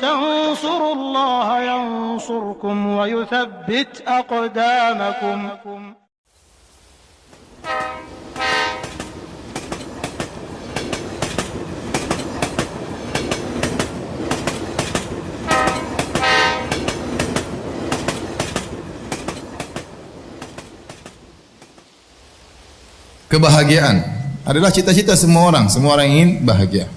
تنصروا الله ينصركم ويثبت أقدامكم. Kebahagiaan adalah cita-cita semua orang ingin bahagia.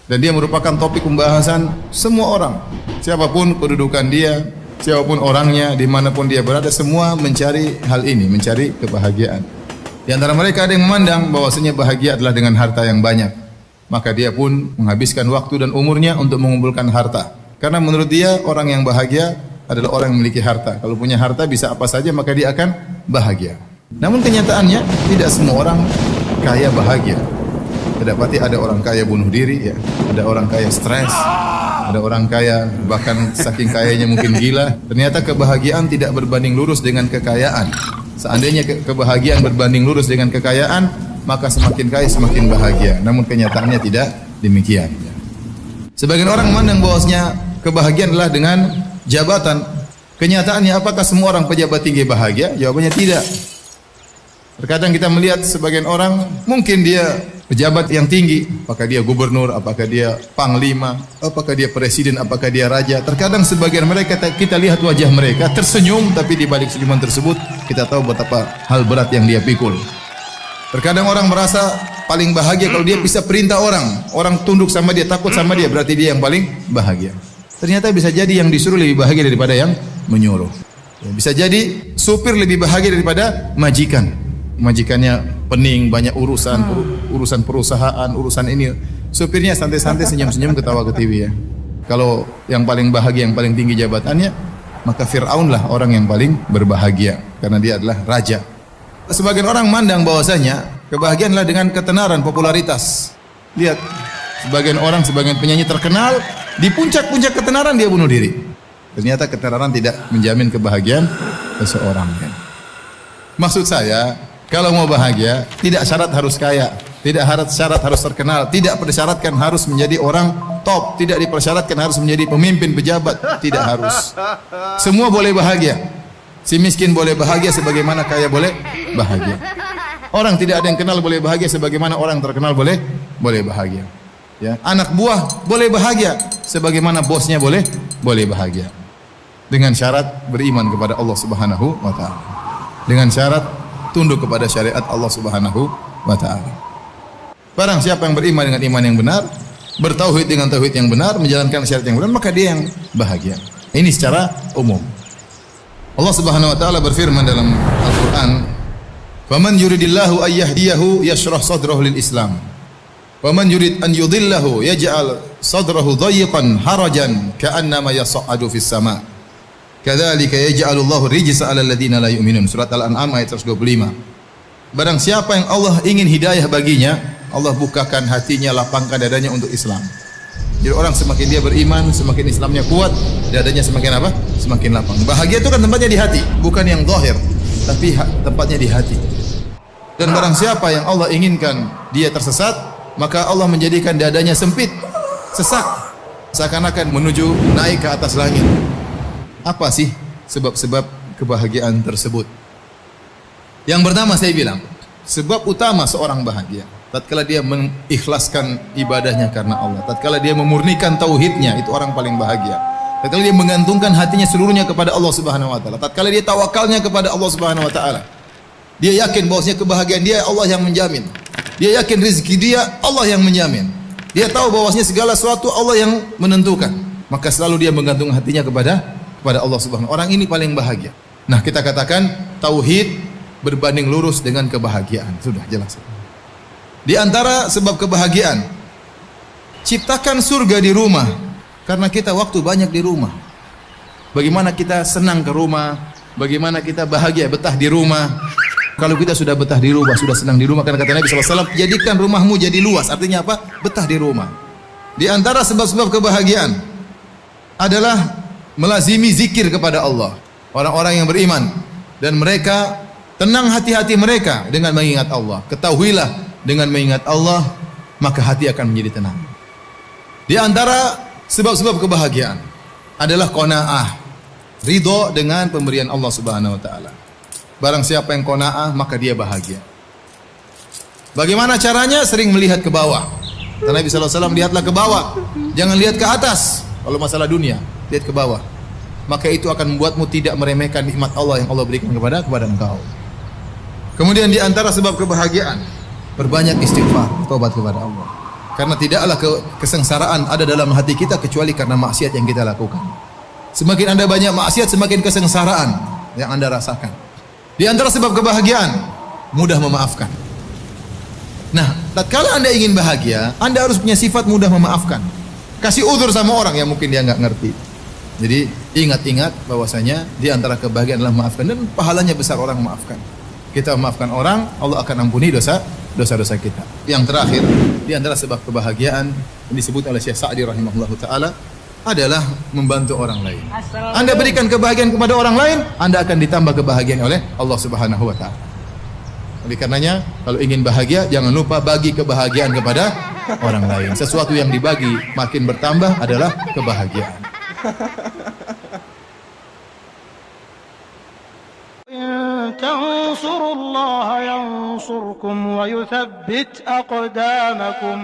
Dan dia merupakan topik pembahasan semua orang. Siapapun kedudukan dia, siapapun orangnya, dimanapun dia berada, semua mencari hal ini, mencari kebahagiaan. Di antara mereka ada yang memandang bahwasanya bahagia adalah dengan harta yang banyak. Maka dia pun menghabiskan waktu dan umurnya untuk mengumpulkan harta. Karena menurut dia orang yang bahagia adalah orang yang memiliki harta. Kalau punya harta bisa apa saja maka dia akan bahagia. Namun kenyataannya tidak semua orang kaya bahagia. Terdapati ada orang kaya bunuh diri, ya. Ada orang kaya stres, ada orang kaya bahkan saking kayanya mungkin gila. Ternyata kebahagiaan tidak berbanding lurus dengan kekayaan. Seandainya kebahagiaan berbanding lurus dengan kekayaan, maka semakin kaya semakin bahagia. Namun kenyataannya tidak demikian. Sebagian orang memandang bahwasanya kebahagiaan adalah dengan jabatan. Kenyataannya apakah semua orang pejabat tinggi bahagia? Jawabannya tidak. Terkadang kita melihat sebagian orang mungkin dia pejabat yang tinggi, apakah dia gubernur, apakah dia panglima, apakah dia presiden, apakah dia raja. Terkadang sebagian mereka kita lihat wajah mereka tersenyum, tapi di balik senyuman tersebut kita tahu betapa hal berat yang dia pikul. Terkadang orang merasa paling bahagia kalau dia bisa perintah orang tunduk sama dia, takut sama dia, berarti dia yang paling bahagia. Ternyata bisa jadi yang disuruh lebih bahagia daripada yang menyuruh. Bisa jadi supir lebih bahagia daripada majikan. Majikannya pening, banyak urusan perusahaan, urusan ini. Supirnya santai-santai, senyum-senyum, ketawa ke TV, ya. Kalau yang paling bahagia, yang paling tinggi jabatannya, maka Fir'aun lah orang yang paling berbahagia karena dia adalah raja. Sebagian orang mandang bahwasanya kebahagiaan adalah dengan ketenaran, popularitas. Lihat, sebagian penyanyi terkenal, di puncak-puncak ketenaran dia bunuh diri. Ternyata ketenaran tidak menjamin kebahagiaan seseorang, ya. Maksud saya, kalau mau bahagia, tidak syarat harus kaya, tidak syarat harus terkenal, tidak persyaratkan harus menjadi orang top, tidak dipersyaratkan harus menjadi pemimpin pejabat, tidak harus. Semua boleh bahagia. Si miskin boleh bahagia sebagaimana kaya boleh bahagia. Orang tidak ada yang kenal boleh bahagia sebagaimana orang terkenal boleh bahagia. Ya, anak buah boleh bahagia sebagaimana bosnya boleh bahagia. Dengan syarat beriman kepada Allah Subhanahu wa taala. Dengan syarat tunduk kepada syariat Allah Subhanahu wa taala. Barang siapa yang beriman dengan iman yang benar, bertauhid dengan tauhid yang benar, menjalankan syariat yang benar, maka dia yang bahagia. Ini secara umum. Allah Subhanahu wa taala berfirman dalam Al-Qur'an, "Faman yuridillahu ay yahdiyahu yashrah sadrahu lil Islam. Wa man yurid an yudhillahu yaj'al sadrahu dhayiqan harajan ka'annama yas'adu fis sama'. Kadzalika yaj'alullahu rijsa 'alal ladzina la yu'minun." Surat Al-An'am ayat 125. Barang siapa yang Allah ingin hidayah baginya, Allah bukakan hatinya, lapangkan dadanya untuk Islam. Jadi orang semakin dia beriman, semakin Islamnya kuat, dadanya semakin apa? Semakin lapang. Bahagia itu kan tempatnya di hati, bukan yang zahir, tapi tempatnya di hati. Dan barang siapa yang Allah inginkan dia tersesat, maka Allah menjadikan dadanya sempit, sesak, seakan-akan menuju naik ke atas langit. Apa sih sebab-sebab kebahagiaan tersebut? Yang pertama saya bilang, sebab utama seorang bahagia tatkala dia mengikhlaskan ibadahnya karena Allah, tatkala dia memurnikan tauhidnya, itu orang paling bahagia. Tatkala dia menggantungkan hatinya seluruhnya kepada Allah Subhanahu wa taala, tatkala dia tawakalnya kepada Allah Subhanahu wa taala. Dia yakin bahwasanya kebahagiaan dia Allah yang menjamin. Dia yakin rezeki dia Allah yang menjamin. Dia tahu bahwasanya segala sesuatu Allah yang menentukan. Maka selalu dia menggantung hatinya kepada Allah Subhanahu. Orang ini paling bahagia. Nah, kita katakan tauhid berbanding lurus dengan kebahagiaan. Sudah jelas. Di antara sebab kebahagiaan, ciptakan surga di rumah. Karena kita waktu banyak di rumah. Bagaimana kita senang ke rumah, bagaimana kita bahagia betah di rumah. Kalau kita sudah betah di rumah, sudah senang di rumah, karena kata Nabi SAW, jadikan rumahmu jadi luas. Artinya apa? Betah di rumah. Di antara sebab-sebab kebahagiaan adalah melazimi zikir kepada Allah. Orang-orang yang beriman dan mereka tenang hati-hati mereka dengan mengingat Allah. Ketahuilah dengan mengingat Allah maka hati akan menjadi tenang. Di antara Sebab-sebab kebahagiaan adalah qanaah, ridho dengan pemberian Allah Subhanahu wa taala. Barang siapa yang qanaah, maka dia bahagia. Bagaimana caranya? Sering melihat ke bawah. Kata Nabi sallallahu alaihi wasallam, lihatlah ke bawah, jangan lihat ke atas. Kalau masalah dunia, lihat ke bawah. Maka itu akan membuatmu tidak meremehkan nikmat Allah yang Allah berikan kepada engkau. Kemudian di antara sebab kebahagiaan, berbanyak istighfar, taubat kepada Allah. Karena tidaklah kesengsaraan ada dalam hati kita kecuali karena maksiat yang kita lakukan. Semakin Anda banyak maksiat, semakin kesengsaraan yang Anda rasakan. Di antara sebab kebahagiaan, mudah memaafkan. Nah, tatkala Anda ingin bahagia, Anda harus punya sifat mudah memaafkan. Kasih uzur sama orang yang mungkin dia nggak ngerti. Jadi ingat-ingat bahwasanya di antara kebahagiaan adalah memaafkan, dan pahalanya besar orang memaafkan. Kita memaafkan orang, Allah akan ampuni dosa-dosa kita. Yang terakhir, di antara sebab kebahagiaan yang disebut oleh Syekh Sa'di rahimahullahu taala adalah membantu orang lain. Anda berikan kebahagiaan kepada orang lain, Anda akan ditambah kebahagiaan oleh Allah Subhanahu wa taala. Oleh karenanya, kalau ingin bahagia, jangan lupa bagi kebahagiaan kepada orang lain. Sesuatu yang dibagi makin bertambah adalah kebahagiaan. تنصروا الله ينصركم ويثبت أقدامكم